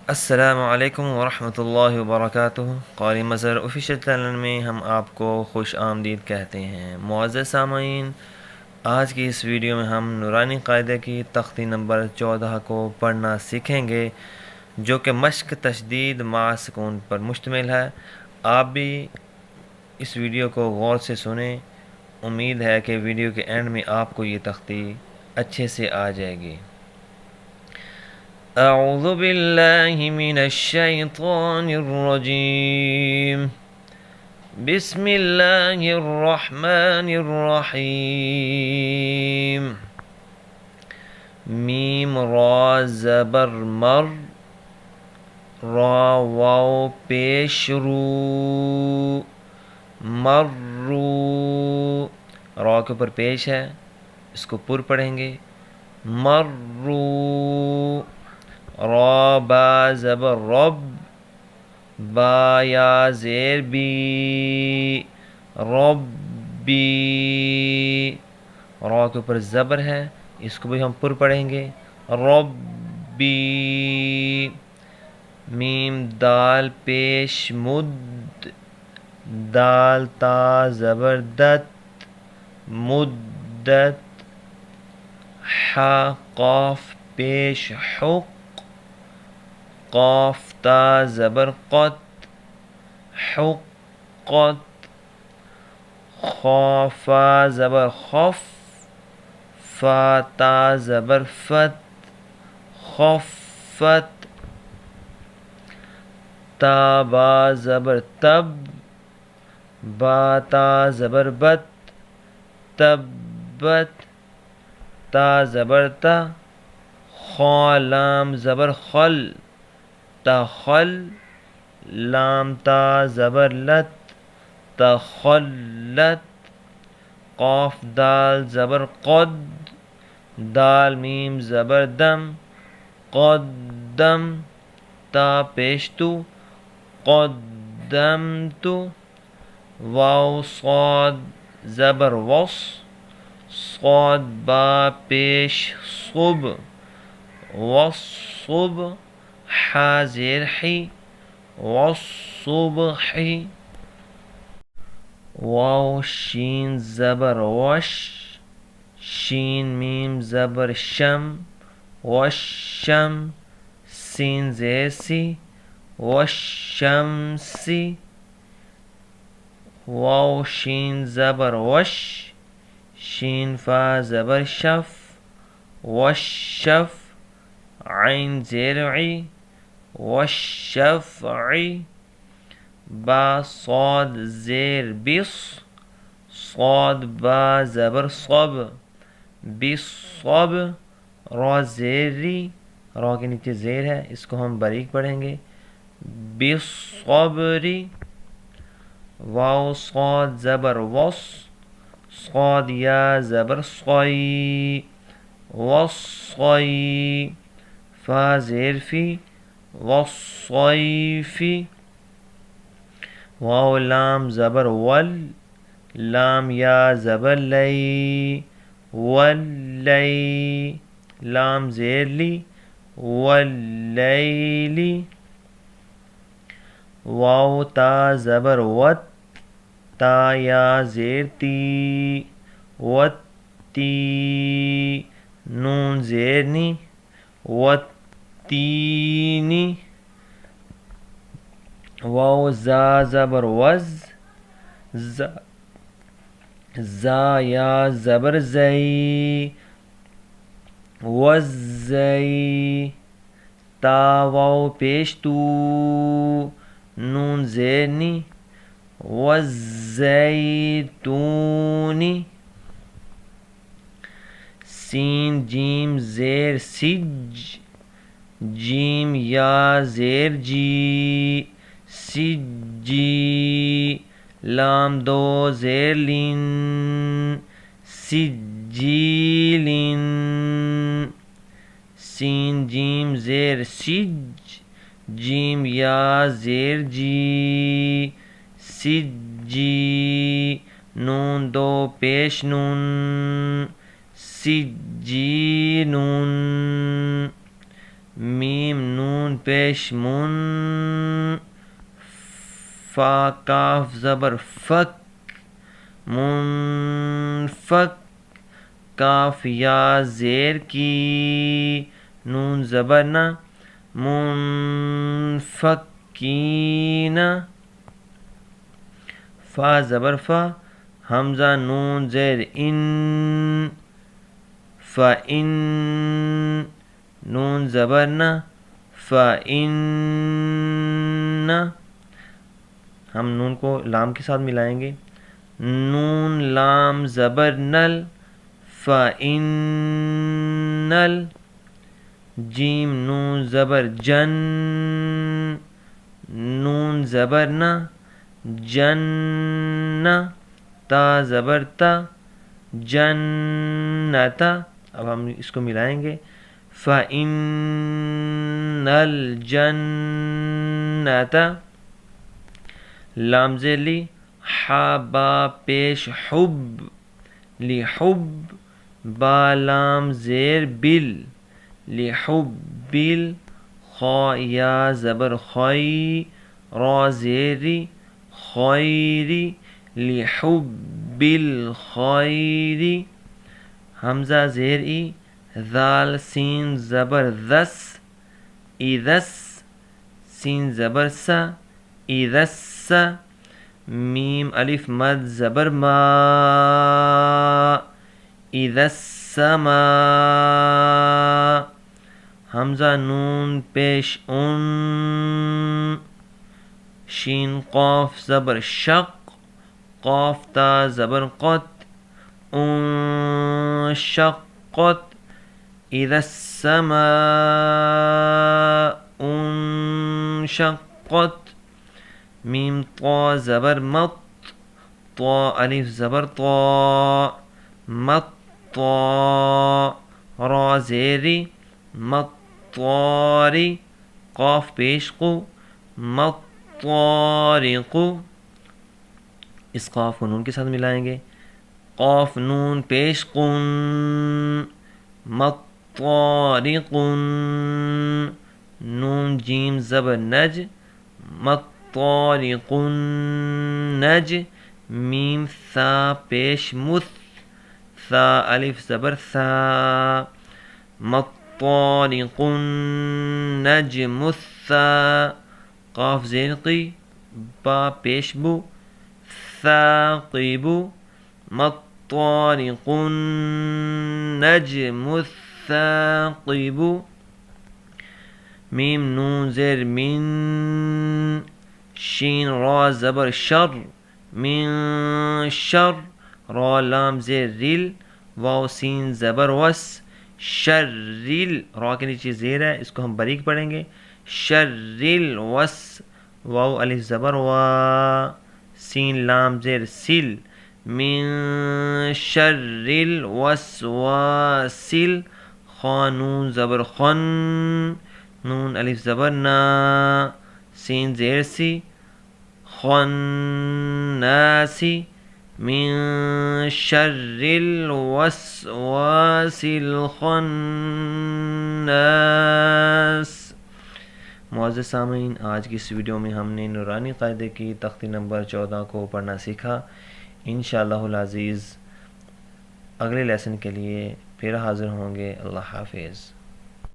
السلام علیکم ورحمۃ اللہ وبرکاتہ۔ قاری مظہر آفیشیل چینل میں ہم آپ کو خوش آمدید کہتے ہیں۔ معزز سامعین، آج کی اس ویڈیو میں ہم نورانی قاعدہ کی تختی نمبر 14 کو پڑھنا سیکھیں گے، جو کہ مشق تشدید مع سکون پر مشتمل ہے۔ آپ بھی اس ویڈیو کو غور سے سنیں، امید ہے کہ ویڈیو کے اینڈ میں آپ کو یہ تختی اچھے سے آ جائے گی۔ اعوذ باللہ من الشیطان الرجیم، بسم اللہ الرحمن الرحیم۔ میم را زبر مر، را واو پیش رو، مرو، را کے اوپر پیش ہے، اس کو پر پڑھیں گے، مرو۔ را با زبر رب، با یا زیر بی، ربی، را کے اوپر زبر ہے، اس کو بھی ہم پر پڑھیں گے، ربی۔ میم دال پیش مد، دال تا زبر دت، مدت۔ ح قاف پیش حق، قاف تا زبر قط، حقت۔ خا فا زبر خف، فا تا زبر فت، خفت۔ تا با زبر تب، با تا زبر بت، تبت۔ تا زبر تا، خا لام زبر خل، تخل۔ لام تا زبر لت، تخلت۔ قاف دال زبر قد، دال میم زبر دم، قدم۔ تا پیش تو، قدمت۔ واو صاد زبر وص، صاد با پیش صب، والصب۔ ح زیر حی، والصبح۔ واو شین زبر وش، شین میم زبر شم، والشم۔ سین زیر سی، والشمسی۔ واو شین زبر وش، شین فا زبر شف، والشف۔ عین زیر عی، والشفعی۔ با صاد زیر بص، صاد با زبر صب، بالصب۔ را زیر ری، را کے نیچے زیر ہے، اس کو ہم باریک پڑھیں گے، بالصبری۔ واو صاد زبر وص، صاد یا زبر صی، والصی۔ فا زیر فی، والصیفی۔ واو لام زبر ول، لام یا زبر لی، واللی۔ لام زیر لی، واللیلی۔ واو تا زبر وت، تا یا زیر تی، وتی۔ نون زیر نی، والتینی۔ واو زا زبر وز، زا یا زبر زئی، والزئی۔ تا واو پیش تو، نون زیر نی، والزیتونی۔ سین جیم زیر سج، جیم یا زیر جی، سجی۔ لام دو زیر لین، سجیلین۔ سین جیم زیر سج، جیم یا زیر جی، سجی۔ نون دو پیش نون، سجینون۔ میم نون پیش من، فا کاف زبر فک، منفک، کاف یا زیر کی، نون زبر نہ، منفکین، فا زبر فا، حمزہ نون زیر ان، فإن، نون زبر نہ، فإن، ہم نون کو لام کے ساتھ ملائیں گے، نون لام زبر نل، فإنل، جیم نون زبر جن، نون زبر نہ، جن، تا زبر تا، جنتا، اب ہم اس کو ملائیں گے، فإن الجنة، لام زیر لی، حا با پیش حب، لحب، با لام زیر بل، لحبل، خا یا زبر خی، را زیری، خیری، لحب الخیری، حمزہ زیر ای، ذال سین زبر ذس، اذس، سین زبر سا، اذس، میم الف مد زبر ما، اذا السماء، حمزہ نون پیش ان، شین قاف زبر شق، قاف تا زبر قط، انشقت، اذا السماء انشقت، میم طا زبر مط، طا الف زبر طا، مطا، را زیری، مطاری، قاف پیش قو، مطارق، اس قاف کو نون کے ساتھ ملائیں گے، قاف نون پیش قن، مطارق، نون جیم زبر نج، مطارق نج، میم ثا پیش مث، ثا الف زبر ثا، مطارق نجم الثا، قاف زیر قی، با پیش بو، ثاقب، مطارق نجم الثاقب، میم نون زیر من، شین را زبر شر، من شر، را لام زیر ریل، واو سین زبر وس، شرل، را کے نیچے زیر ہے، اس کو ہم باریک پڑھیں گے، شرل وس، واو الف زبر وا، سین لام زیر سل، من شرل وسواسل، خا نون زبر خن، نون الف زبر نا، سین زیر سی، خناسی، من شر الوسواس الخناس۔ معزز سامعین، آج کی اس ویڈیو میں ہم نے نورانی قاعدے کی تختی نمبر 14 کو پڑھنا سیکھا۔ انشاءاللہ العزیز اگلے لیسن کے لیے پھر حاضر ہوں گے۔ اللہ حافظ۔